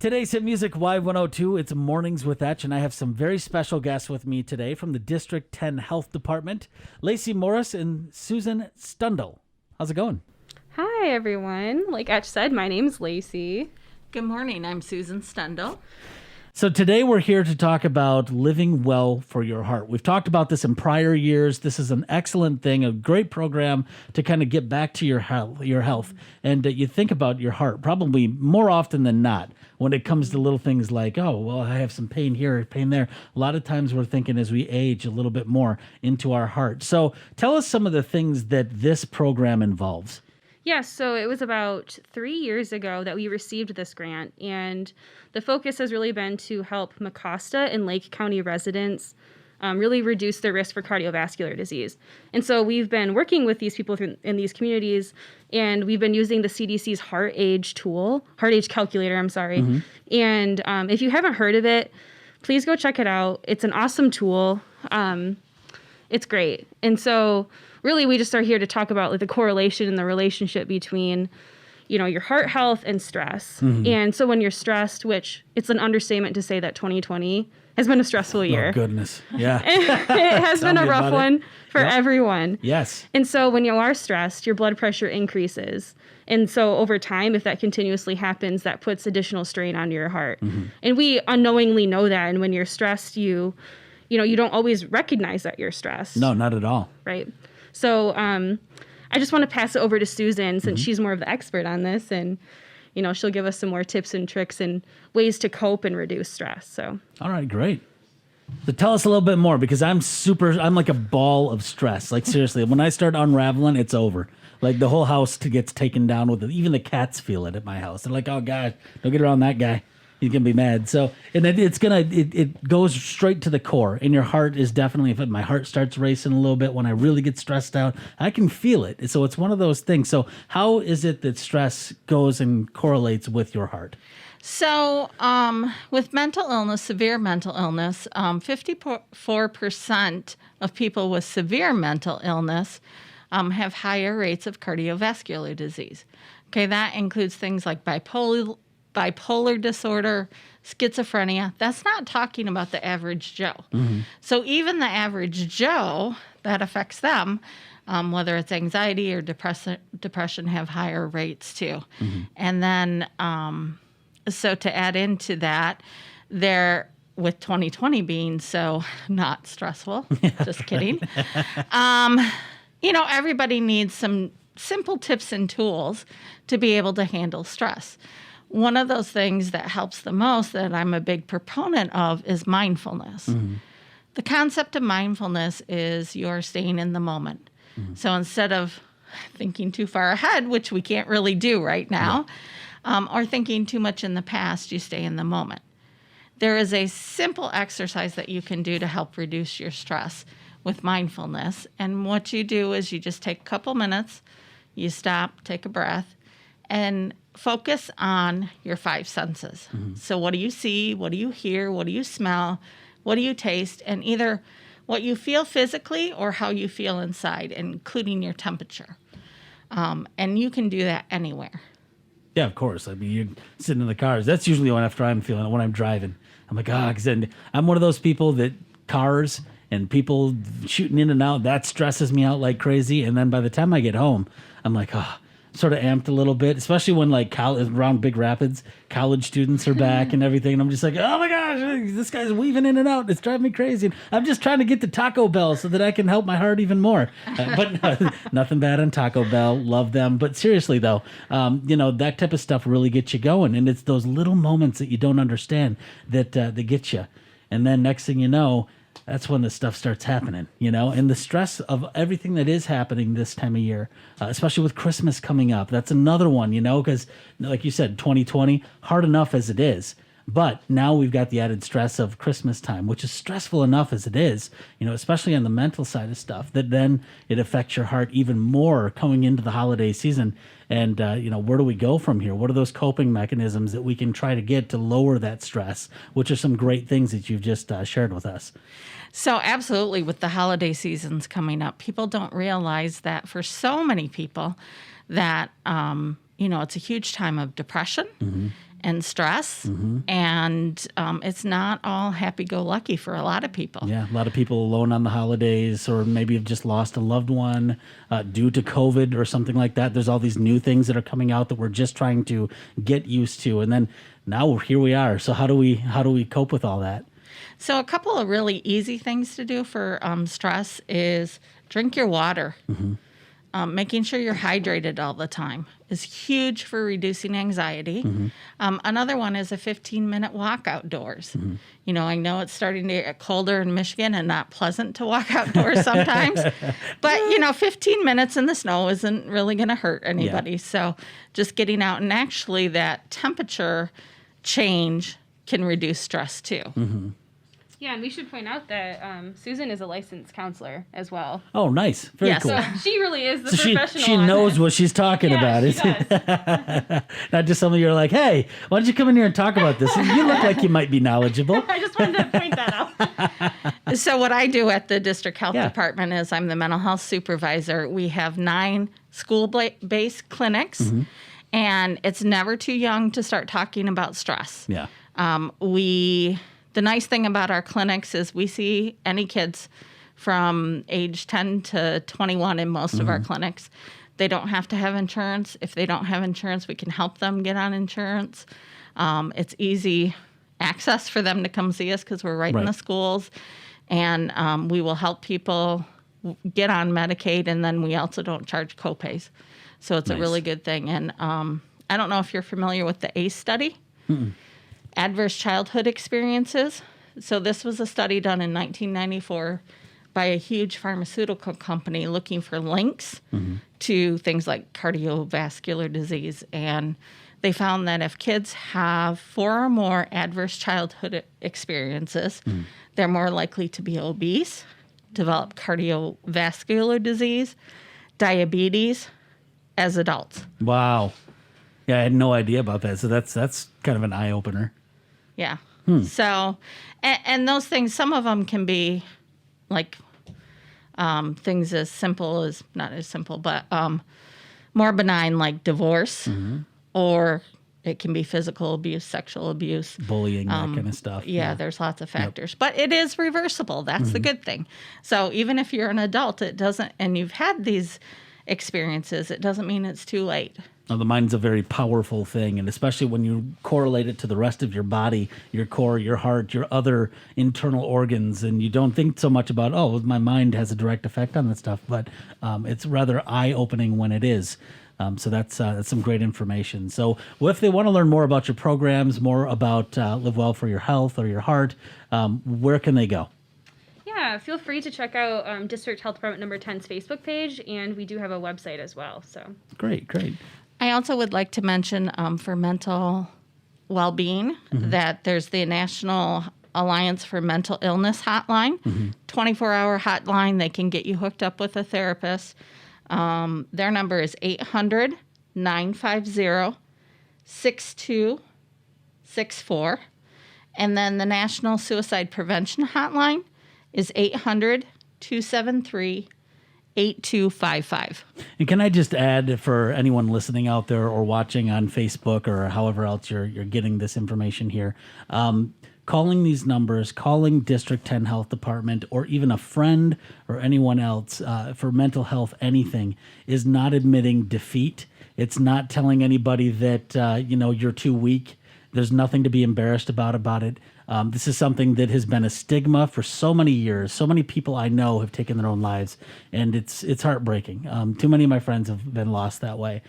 Today's Hit Music Y102, it's Mornings with Etch, and I have some very special guests with me today from the District 10 Health Department, Lacey Morris and Susan Stundle. How's it going? Hi, everyone. Like Etch said, my name's Lacey. Good morning. I'm Susan Stundle. So today we're here to talk about living well for your heart. We've talked about this in prior years. This is an excellent thing, a great program to kind of get back to your health. And you think about your heart probably more often than not when it comes to little things like, oh, well, I have some pain here, pain there. A lot of times we're thinking as we age a little bit more into our heart. So tell us some of the things that this program involves. Yeah, so it was about 3 years ago that we received this grant, and the focus has really been to help Mecosta and Lake County residents really reduce their risk for cardiovascular disease. And so we've been working with these people in these communities, and we've been using the CDC's heart age calculator, And if you haven't heard of it, please go check it out. It's an awesome tool. It's great. And so really we just are here to talk about like the correlation and the relationship between, your heart health and stress. Mm-hmm. And so when you're stressed, which it's an understatement to say that 2020 has been a stressful year. Oh, goodness. Yeah. It has been a rough one for everyone. Yes. And so when you are stressed, your blood pressure increases. And so over time, if that continuously happens, that puts additional strain onto your heart. Mm-hmm. And we unknowingly know that. And when you're stressed, you don't always recognize that you're stressed. No, not at all. Right. So I just want to pass it over to Susan since she's more of the expert on this, and she'll give us some more tips and tricks and ways to cope and reduce stress. So all right, great. So tell us a little bit more, because I'm like a ball of stress. Like seriously, when I start unraveling, it's over. Like the whole house gets taken down with it. Even the cats feel it at my house. They're like, oh God, don't get around that guy. He's gonna be mad. So, and it goes straight to the core. And your heart is definitely, if my heart starts racing a little bit when I really get stressed out, I can feel it. So it's one of those things. So how is it that stress goes and correlates with your heart? So with mental illness, severe mental illness, 54% of people with severe mental illness have higher rates of cardiovascular disease. Okay, that includes things like bipolar disorder, schizophrenia. That's not talking about the average Joe. Mm-hmm. So even the average Joe, that affects them, whether it's anxiety or depression have higher rates too. Mm-hmm. And then, so to add into that, with 2020 being so not stressful, just kidding, everybody needs some simple tips and tools to be able to handle stress. One of those things that helps the most that I'm a big proponent of is mindfulness. Mm-hmm. The concept of mindfulness is you're staying in the moment. Mm-hmm. So instead of thinking too far ahead, which we can't really do right now, or thinking too much in the past, you stay in the moment. There is a simple exercise that you can do to help reduce your stress with mindfulness. And what you do is you just take a couple minutes, you stop, take a breath, and focus on your five senses. Mm-hmm. So what do you see? What do you hear? What do you smell? What do you taste? And either what you feel physically or how you feel inside, including your temperature. And you can do that anywhere. Yeah, of course. I mean, you're sitting in the cars. That's usually when I'm feeling it, when I'm driving. I'm like, because I'm one of those people that cars and people shooting in and out, that stresses me out like crazy. And then by the time I get home, I'm like, sort of amped a little bit, especially when like around Big Rapids, college students are back and everything. And I'm just like, oh my gosh, this guy's weaving in and out. It's driving me crazy. And I'm just trying to get to Taco Bell so that I can help my heart even more. But nothing bad on Taco Bell. Love them. But seriously though, that type of stuff really gets you going. And it's those little moments that you don't understand that get you. And then next thing you know, that's when the stuff starts happening, and the stress of everything that is happening this time of year, especially with Christmas coming up. That's another one, because like you said, 2020, hard enough as it is. But now we've got the added stress of Christmas time, which is stressful enough as it is, especially on the mental side of stuff, that then it affects your heart even more coming into the holiday season. And, where do we go from here? What are those coping mechanisms that we can try to get to lower that stress, which are some great things that you've just shared with us? So absolutely, with the holiday seasons coming up, people don't realize that for so many people that, it's a huge time of depression. Mm-hmm. and stress. And it's not all happy-go-lucky for a lot of people. Yeah, a lot of people alone on the holidays, or maybe have just lost a loved one due to COVID or something like that. There's all these new things that are coming out that we're just trying to get used to, and then now here we are. So how do we cope with all that? So a couple of really easy things to do for stress is drink your water. Making sure you're hydrated all the time is huge for reducing anxiety. Another one is a 15-minute walk outdoors. You know, I know it's starting to get colder in Michigan and not pleasant to walk outdoors sometimes, but 15 minutes in the snow isn't really going to hurt anybody. Yeah. So just getting out, and actually that temperature change can reduce stress too. Yeah, and we should point out that Susan is a licensed counselor as well. Oh, nice. Very Yes. cool. So she really is the So professional. she on knows this. what she's talking about. Yeah, she does. Not just some of you are like, hey, why don't you come in here and talk about this? You look like you might be knowledgeable. I just wanted to point that out. So what I do at the district health Yeah. department is I'm the mental health supervisor. We have 9 school-based clinics, and it's never too young to start talking about stress. Yeah. The nice thing about our clinics is we see any kids from age 10 to 21 in most of our clinics. They don't have to have insurance. If they don't have insurance, we can help them get on insurance. It's easy access for them to come see us because we're right in Right. the schools. And we will help people get on Medicaid, and then we also don't charge copays. So it's Nice. a really good thing. And I don't know if you're familiar with the ACE study. Adverse childhood experiences. So this was a study done in 1994 by a huge pharmaceutical company looking for links to things like cardiovascular disease. And they found that if kids have 4 or more adverse childhood experiences, they're more likely to be obese, develop cardiovascular disease, diabetes as adults. Wow. Yeah, I had no idea about that. So that's kind of an eye opener. Yeah. So, and those things, some of them can be like things as simple as, not as simple, but more benign, like divorce, or it can be physical abuse, sexual abuse. Bullying, that kind of stuff. Yeah, there's lots of factors, but it is reversible. That's the good thing. So even if you're an adult, it doesn't, and you've had these experiences, it doesn't mean it's too late. Now, the mind's a very powerful thing, and especially when you correlate it to the rest of your body, your core, your heart, your other internal organs, and you don't think so much about, oh, my mind has a direct effect on that stuff, but it's rather eye-opening when it is. So that's some great information. So if they want to learn more about your programs, more about Live Well for Your Health or your heart, where can they go? Yeah, feel free to check out District Health Department number 10's Facebook page, and we do have a website as well. So Great. I also would like to mention for mental well-being that there's the National Alliance for Mental Illness hotline, 24-hour hotline. They can get you hooked up with a therapist. Their number is 800-950-6264. And then the National Suicide Prevention Hotline is 800-273-8255. And can I just add, for anyone listening out there or watching on Facebook or however else you're getting this information here, calling these numbers, calling District 10 Health Department, or even a friend or anyone else for mental health, anything, is not admitting defeat. It's not telling anybody that you're too weak. There's nothing to be embarrassed about it. This is something that has been a stigma for so many years. So many people I know have taken their own lives, and it's heartbreaking. Too many of my friends have been lost that way.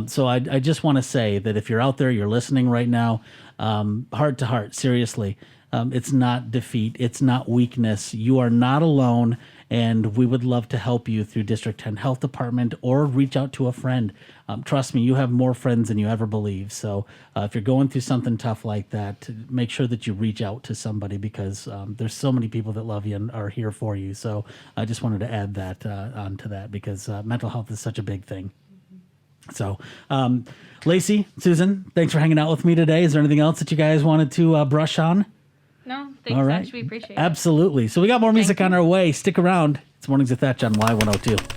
So I just want to say that if you're out there, you're listening right now, heart to heart, seriously, it's not defeat. It's not weakness. You are not alone, and we would love to help you through District 10 Health Department, or reach out to a friend. Trust me, you have more friends than you ever believe. So if you're going through something tough like that, make sure that you reach out to somebody, because there's so many people that love you and are here for you. So I just wanted to add that onto that, because mental health is such a big thing. So Lacey, Susan, thanks for hanging out with me today. Is there anything else that you guys wanted to brush on? no, thanks, All right. Etch. We appreciate it. Absolutely. So we got more music on our way. Stick around. It's Mornings with Etch on Y102.